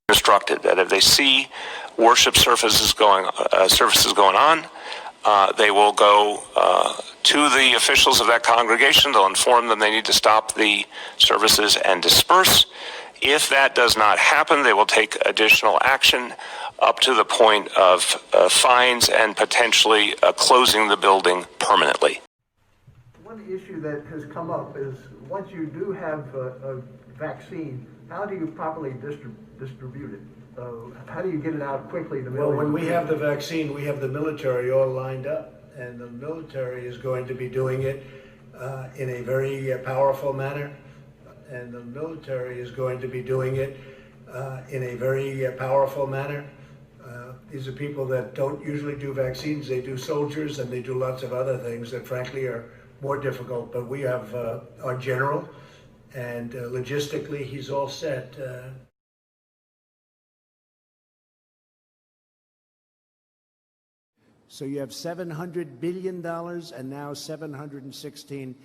Instructed that if they see worship services going on, they will go to the officials of that congregation. They'll inform them they need to stop the services and disperse. If that does not happen, they will take additional action up to the point of fines and potentially closing the building permanently. One issue that has come up is once you do have a vaccine, how do you properly distribute it? How do you get it out quickly to Well, when we have the vaccine, we have the military all lined up, and the military is going to be doing it in a very powerful manner. And the military is going to be doing it in a very powerful manner. These are people that don't usually do vaccines. They do soldiers and they do lots of other things that frankly are more difficult. But we have our general, and logistically he's all set. So you have $700 billion and now $716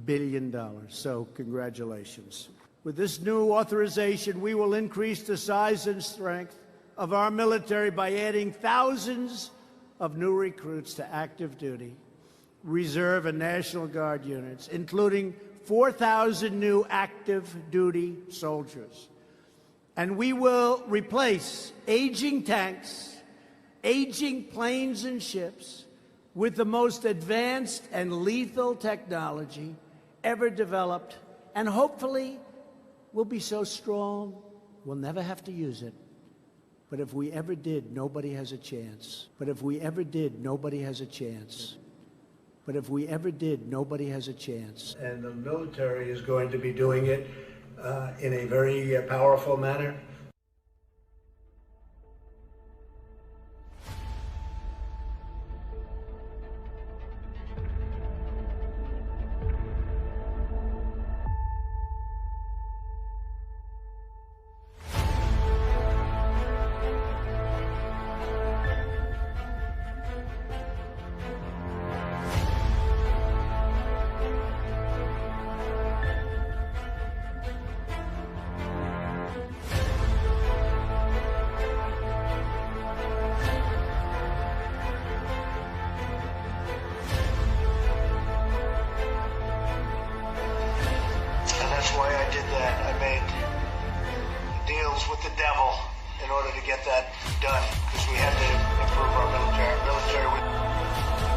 billion. So congratulations. With this new authorization, we will increase the size and strength of our military by adding thousands of new recruits to active duty, reserve and National Guard units, including 4,000 new active duty soldiers. And we will replace aging tanks, aging planes and ships with the most advanced and lethal technology ever developed, and hopefully we'll be so strong we'll never have to use it. But if we ever did, nobody has a chance. But if we ever did, nobody has a chance. But if we ever did, nobody has a chance. And the military is going to be doing it in a very powerful manner. Why I did that. I made deals with the devil in order to get that done, because we had to improve our military. Our military with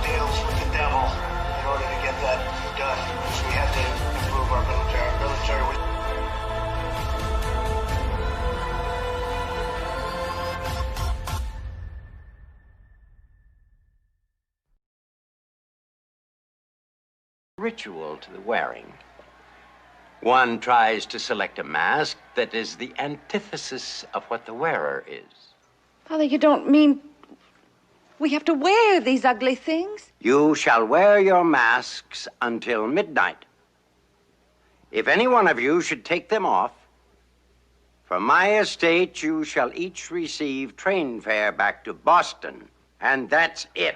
deals with the devil in order to get that done, because we had to improve our military. Our military with ritual to the wearing. One tries to select a mask that is the antithesis of what the wearer is. Father, you don't mean we have to wear these ugly things? You shall wear your masks until midnight. If any one of you should take them off, from my estate you shall each receive train fare back to Boston, and that's it.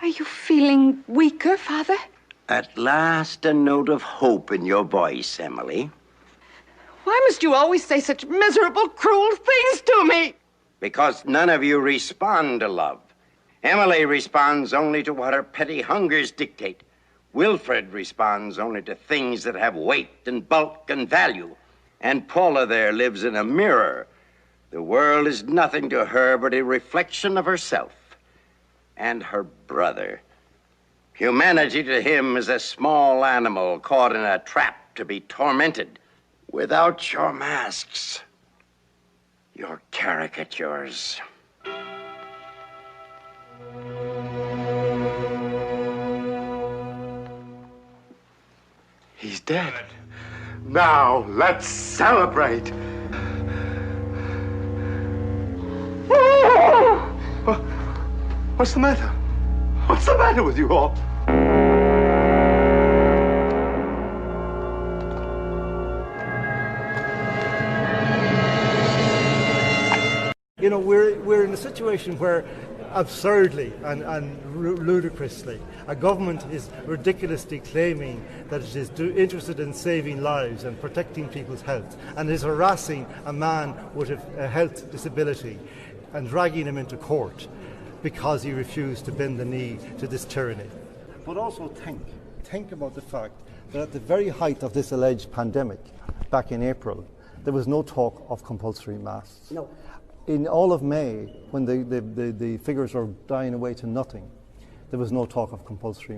Are you feeling weaker, Father? At last, a note of hope in your voice, Emily. Why must you always say such miserable, cruel things to me? Because none of you respond to love. Emily responds only to what her petty hungers dictate. Wilfred responds only to things that have weight and bulk and value. And Paula there lives in a mirror. The world is nothing to her but a reflection of herself and her brother. Humanity to him is a small animal caught in a trap to be tormented. Without your masks, your caricatures. He's dead. Now, let's celebrate. What's the matter? What's the matter with you all? You know, we're in a situation where absurdly and ludicrously. A government is ridiculously claiming that it is interested in saving lives and protecting people's health, and is harassing a man with a health disability and dragging him into court because he refused to bend the knee to this tyranny. But also think about the fact that at the very height of this alleged pandemic, back in April, there was no talk of compulsory masks. No. In all of May, when the figures were dying away to nothing, there was no talk of compulsory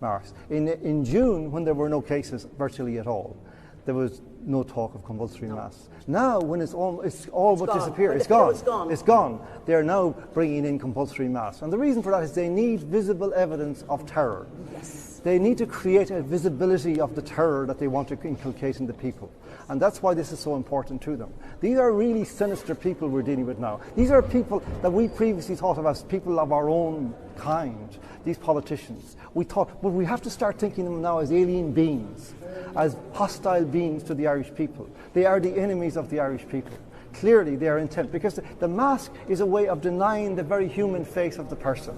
masks. In June, when there were no cases virtually at all, there was no talk of compulsory masks. Now, when it's all but disappeared, it's gone. It's gone. They are now bringing in compulsory masks. And the reason for that is they need visible evidence of terror. Yes. They need to create a visibility of the terror that they want to inculcate in the people. And that's why this is so important to them. These are really sinister people we're dealing with now. These are people that we previously thought of as people of our own kind, these politicians. But we have to start thinking of them now as alien beings, as hostile beings to the Irish people. They are the enemies of the Irish people. Clearly they are intent, because the mask is a way of denying the very human face of the person.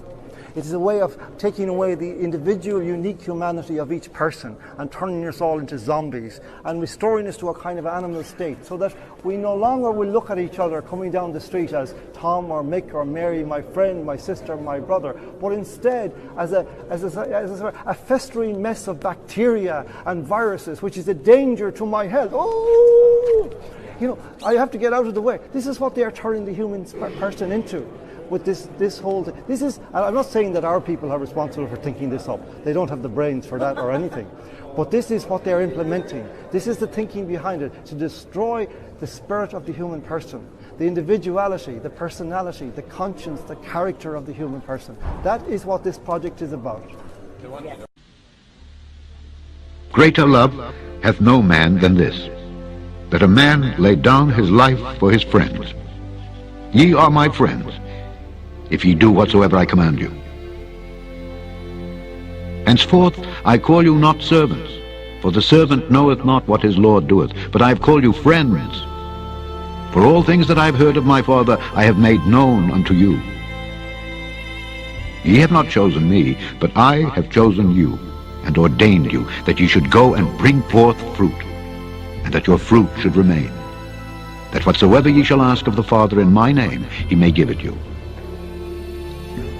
It is a way of taking away the individual, unique humanity of each person and turning us all into zombies and restoring us to a kind of animal state, so that we no longer will look at each other coming down the street as Tom or Mick or Mary, my friend, my sister, my brother, but instead as a festering mess of bacteria and viruses, which is a danger to my health. Oh! You know, I have to get out of the way. This is what they are turning the human person into. With this whole thing. And I'm not saying that our people are responsible for thinking this up. They don't have the brains for that or anything. But this is what they're implementing. This is the thinking behind it, to destroy the spirit of the human person, the individuality, the personality, the conscience, the character of the human person. That is what this project is about. Greater love hath no man than this, that a man lay down his life for his friends. Ye are my friends, if ye do whatsoever I command you. Henceforth I call you not servants, for the servant knoweth not what his Lord doeth, but I have called you friends. For all things that I have heard of my Father I have made known unto you. Ye have not chosen me, but I have chosen you, and ordained you, that ye should go and bring forth fruit, and that your fruit should remain, that whatsoever ye shall ask of the Father in my name, he may give it you.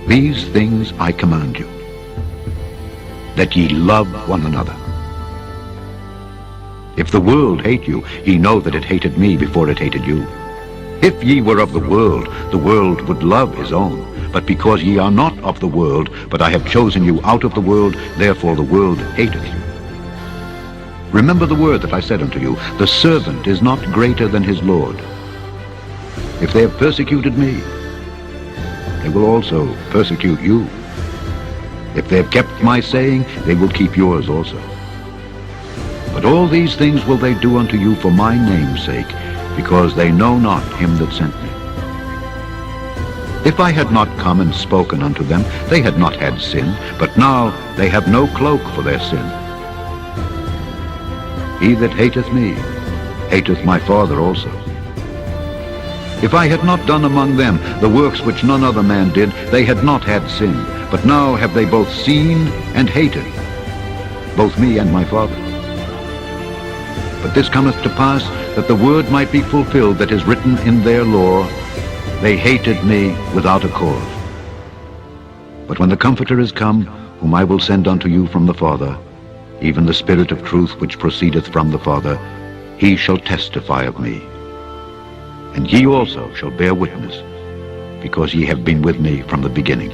These things I command you, that ye love one another. If the world hate you, ye know that it hated me before it hated you. If ye were of the world would love his own. But because ye are not of the world, but I have chosen you out of the world, therefore the world hateth you. Remember the word that I said unto you, the servant is not greater than his Lord. If they have persecuted me, they will also persecute you. If they have kept my saying, they will keep yours also. But all these things will they do unto you for my name's sake, because they know not him that sent me. If I had not come and spoken unto them, they had not had sin, but now they have no cloak for their sin. He that hateth me, hateth my Father also. If I had not done among them the works which none other man did, they had not had sin. But now have they both seen and hated, both me and my Father. But this cometh to pass, that the word might be fulfilled that is written in their law, they hated me without a cause. But when the Comforter is come, whom I will send unto you from the Father, even the Spirit of truth which proceedeth from the Father, he shall testify of me. And ye also shall bear witness, because ye have been with me from the beginning.